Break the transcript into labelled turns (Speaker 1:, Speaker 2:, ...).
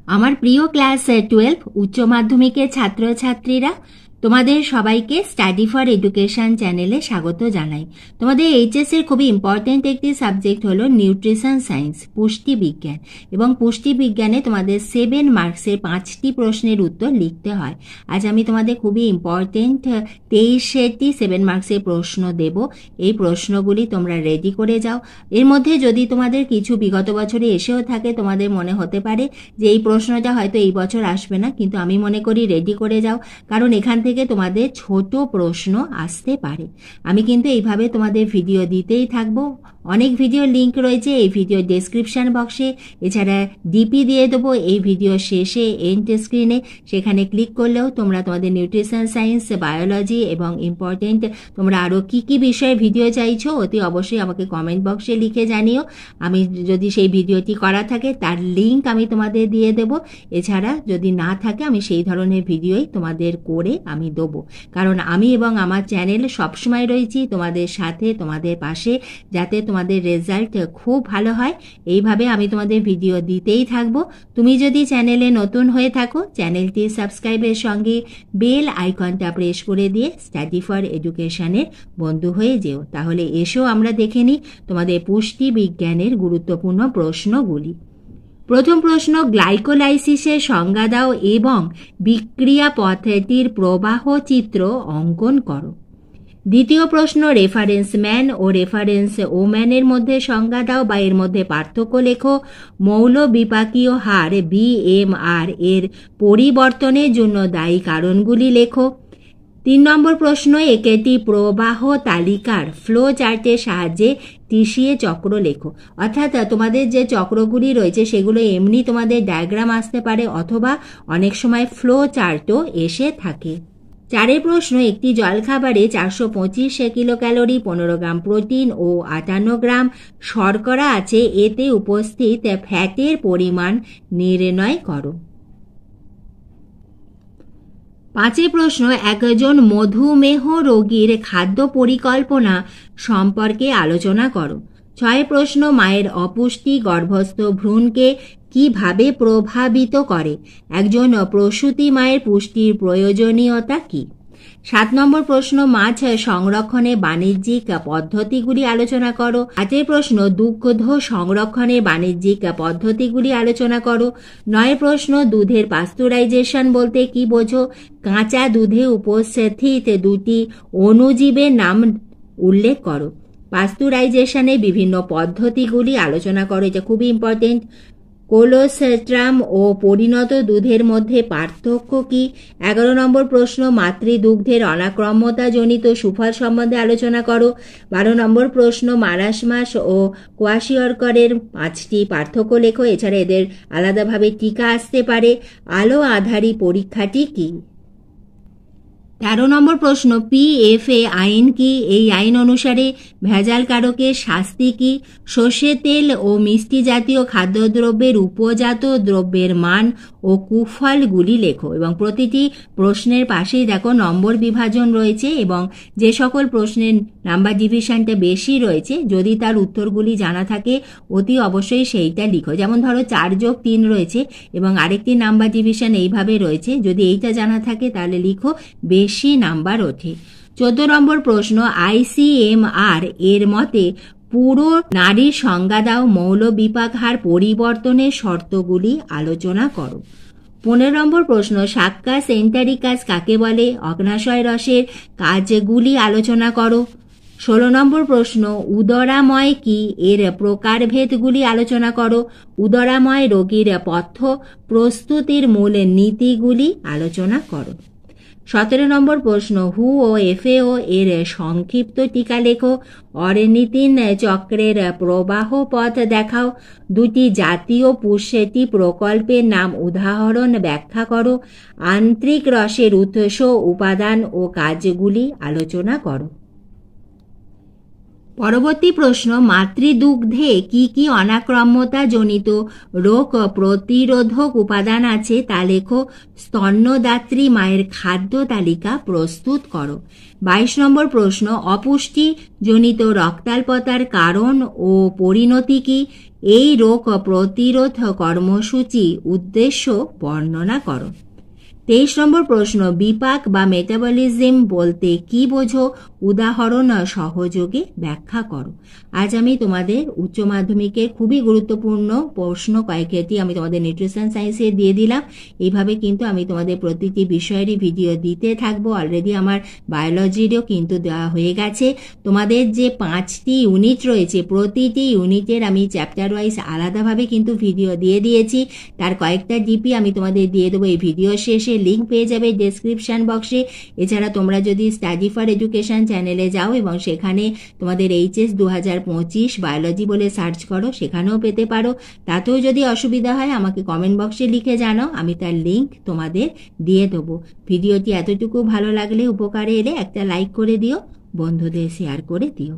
Speaker 1: আমার প্রিয় ক্লাস 12 উচ্চ মাধ্যমিকের ছাত্রছাত্রীরা, তোমাদের সবাইকে স্টাডি ফর এডুকেশন চ্যানেলে স্বাগত জানাই। তোমাদের এইচএস এর খুবই ইম্পর্টেন্ট একটি সাবজেক্ট হলো নিউট্রিশন সায়েন্স, পুষ্টি বিজ্ঞান। এবং পুষ্টি বিজ্ঞানে তোমাদের 7 মার্কসের 5টি প্রশ্নের উত্তর লিখতে হয়। আজ আমি তোমাদের খুবই ইম্পর্টেন্ট 23টি 7 মার্কসের প্রশ্ন দেব। এই প্রশ্নগুলি তোমরা রেডি করে যাও। এর মধ্যে যদি তোমাদের কিছু বিগত বছরে এসেও থাকে, তোমাদের মনে হতে পারে যে এই প্রশ্নটা হয়তো এই বছর আসবে না, কিন্তু আমি মনে করি রেডি করে যাও, কারণ এখান থেকে তোমাদের ছোট প্রশ্ন আসতে পারে। আমি কিন্তু এইভাবে তোমাদের ভিডিও দিতেই থাকবো। অনেক ভিডিও লিংক রয়েছে এই ভিডিও ডেসক্রিপশন বক্সে, এছাড়া ডিপি দিয়ে দেবো এই ভিডিও শেষে এন্ড স্ক্রিনে। সেখানে ক্লিক করলেও তোমরা তোমাদের নিউট্রিশন সায়েন্স, বায়োলজি এবং ইম্পর্টেন্ট তোমরা আরও কী কী বিষয়ে ভিডিও চাইছো অতি অবশ্যই আমাকে কমেন্ট বক্সে লিখে জানিও। আমি যদি সেই ভিডিওটি করা থাকে তার লিংক আমি তোমাদের দিয়ে দেব। এছাড়া যদি না থাকে আমি সেই ধরনের ভিডিওই তোমাদের করে আমি দেবো, কারণ আমি এবং আমার চ্যানেল সবসময় রয়েছি তোমাদের সাথে, তোমাদের পাশে, যাতে তোমাদের রেজাল্ট খুব ভালো হয়। এইভাবে আমি তোমাদের ভিডিও দিতেই থাকবো। তুমি যদি চ্যানেলে নতুন হয়ে থাকো, চ্যানেলটি সাবস্ক্রাইবের সঙ্গে বেল আইকনটা প্রেস করে দিয়ে স্টাডি ফর এডুকেশনের বন্ধু হয়ে যেও। তাহলে এসো আমরা দেখে নিই তোমাদের পুষ্টি বিজ্ঞানের গুরুত্বপূর্ণ প্রশ্নগুলি। প্রথম প্রশ্ন, গ্লাইকোলাইসিসের সংজ্ঞা দাও এবং বিক্রিয়া পদ্ধতির প্রবাহ চিত্র অঙ্কন করো। দ্বিতীয় প্রশ্ন, রেফারেন্স ম্যান ও রেফারেন্স ওম্যানের মধ্যে সংজ্ঞা দাও বা এর মধ্যে পার্থক্য লেখো। মৌল বিপাকীয় হার BMR এর পরিবর্তনের জন্য দায়ী কারণগুলি লেখো। 3 নম্বর প্রশ্ন, একটি প্রবাহ তালিকার ফ্লো চার্টের সাহায্যে টিসিএ চক্র লেখো। অর্থাৎ তোমাদের যে চক্রগুলি রয়েছে সেগুলো এমনি তোমাদের ডায়াগ্রাম আসতে পারে, অথবা অনেক সময় ফ্লো চার্টও এসে থাকে। 4 প্রশ্ন, একটি জলখাবারে 425 কিলো ক্যালোরি, 15 গ্রাম প্রোটিন ও 58 গ্রাম শর্করা আছে, এতে উপস্থিত ফ্যাটের পরিমাণ নির্ণয় করো। 5 প্রশ্ন, একজন মধুমেহ রোগীর খাদ্য পরিকল্পনা সম্পর্কে আলোচনা করো। 6 প্রশ্ন, মায়ের অপুষ্টি গর্ভস্থ ভ্রূণকে কিভাবে প্রভাবিত করে? একজন প্রসূতি মায়ের পুষ্টির প্রয়োজনীয়তা কী? 7 নম্বর প্রশ্ন, মাছ সংরক্ষণে বাণিজ্যিক পদ্ধতিগুলি আলোচনা করো। 8 প্রশ্ন, দুগ্ধ সংরক্ষণে বাণিজ্যিক পদ্ধতিগুলি আলোচনা করো। 9 প্রশ্ন, দুধের পাস্তুরাইজেশন বলতে কি বোঝো? কাঁচা দুধে উপস্থিত দুটি অণুজীবের নাম উল্লেখ করো। পাস্তুরাইজেশনে বিভিন্ন পদ্ধতিগুলি আলোচনা করো, এটা খুবই ইম্পর্টেন্ট। কোলোস্ট্রাম ও পরিণত দুধের মধ্যে পার্থক্য কি? 11 নম্বর প্রশ্ন, মাতৃদুগ্ধের অনাক্রম্যতাজনিত সুফল সম্বন্ধে আলোচনা করো। 12 নম্বর প্রশ্ন, মারাসমাস ও কোয়াশিয়রকরের 5টি পার্থক্য লেখো। এছাড়া এদের আলাদাভাবে টিকা আসতে পারে। আলো আধারী পরীক্ষাটি কি? 13 নম্বর প্রশ্ন, PFA আইন কি? এই আইন অনুসারে ভেজাল কারকের শাস্তি কি? সর্ষের তেল ও মিষ্টি জাতীয় খাদ্যদ্রব্যের উপজাত দ্রব্যের মান ও কুফলগুলি লেখো। এবং প্রতিটি প্রশ্নের পাশেই দেখো নম্বর বিভাজন রয়েছে, এবং যে সকল প্রশ্নের নাম্বার ডিভিশনটা বেশি রয়েছে, যদি তার উত্তরগুলি জানা থাকে অতি অবশ্যই সেইটা লিখো। যেমন ধরো 4+3 রয়েছে এবং আরেকটি নাম্বার ডিভিশন এইভাবে রয়েছে, যদি এইটা জানা থাকে তাহলে লিখো, বেশি নাম্বার ওঠে। 14 নম্বর প্রশ্ন, ICMR এর মতে পুরো নারীর সংজ্ঞা দাও। মৌল বিপাক হার পরিবর্তনের শর্তগুলি আলোচনা করো। 15 নম্বর প্রশ্ন, সাক্কাস এন্টারিকাস কাকে বলে? অগ্নাশয় রসের কাজগুলি আলোচনা করো। 16 নম্বর প্রশ্ন, উদরাময় কি? এর প্রকারভেদগুলি আলোচনা করো। উদরাময় রোগীর পথ্য প্রস্তুতির মূল নীতিগুলি আলোচনা করো। 17 নম্বর প্রশ্ন, হু ও FAO এর সংক্ষিপ্ত টিকা লেখো। অরনিতিন চক্রের প্রবাহ পথ দেখাও। 2টি জাতীয় পুষ্টি প্রকল্পের নাম উদাহরণ ব্যাখ্যা করো। আন্ত্রিক রসের উৎস, উপাদান ও কাজগুলি আলোচনা করো। পরবর্তী প্রশ্ন, মাতৃদুগ্ধে কি কি অনাক্রম্যতা জনিত রোগ প্রতিরোধক উপাদান আছে তা লেখো। স্তন্যদাত্রী মায়ের খাদ্য তালিকা প্রস্তুত করো। 22 নম্বর প্রশ্ন, অপুষ্টি জনিত রক্তাল্পতার কারণ ও পরিণতি কি? এই রোগ প্রতিরোধ কর্মসূচি উদ্দেশ্য বর্ণনা করো। 23 নম্বর প্রশ্ন, বিপাক বা মেটাবলিজম বলতে কি বোঝো? উদাহরণ সহযোগে ব্যাখ্যা করো। আজ আমি তোমাদের উচ্চ মাধ্যমিকের খুবই গুরুত্বপূর্ণ প্রশ্ন কয়েকটি আমি তোমাদের নিউট্রিশন সায়েন্সে দিয়ে দিলাম। এইভাবে কিন্তু আমি তোমাদের প্রতিটি বিষয়েরই ভিডিও দিতে থাকবো। অলরেডি আমার বায়োলজিরও কিন্তু দেওয়া হয়ে গেছে। তোমাদের যে 5টি ইউনিট রয়েছে, প্রতিটি ইউনিটের আমি চ্যাপ্টার ওয়াইজ আলাদাভাবে কিন্তু ভিডিও দিয়ে দিয়েছি। তার কয়েকটা ডিপি আমি তোমাদের দিয়ে দেবো এই ভিডিও শেষে। লিঙ্ক পেয়ে যাবে ডেসক্রিপশন বক্সে। এছাড়া তোমরা যদি স্টাডি ফর এডুকেশন চ্যানেলে যাও এবং সেখানে তোমাদের এইচএস 2025 বায়োলজি বলে সার্চ করো, সেখানেও পেতে পারো। তাতেও যদি অসুবিধা হয় আমাকে কমেন্ট বক্সে লিখে জানাও, আমি তার লিঙ্ক তোমাদের দিয়ে দেবো। ভিডিওটি এতটুকু ভালো লাগলে, উপকারে এলে একটা লাইক করে দিও, বন্ধুদের শেয়ার করে দিও।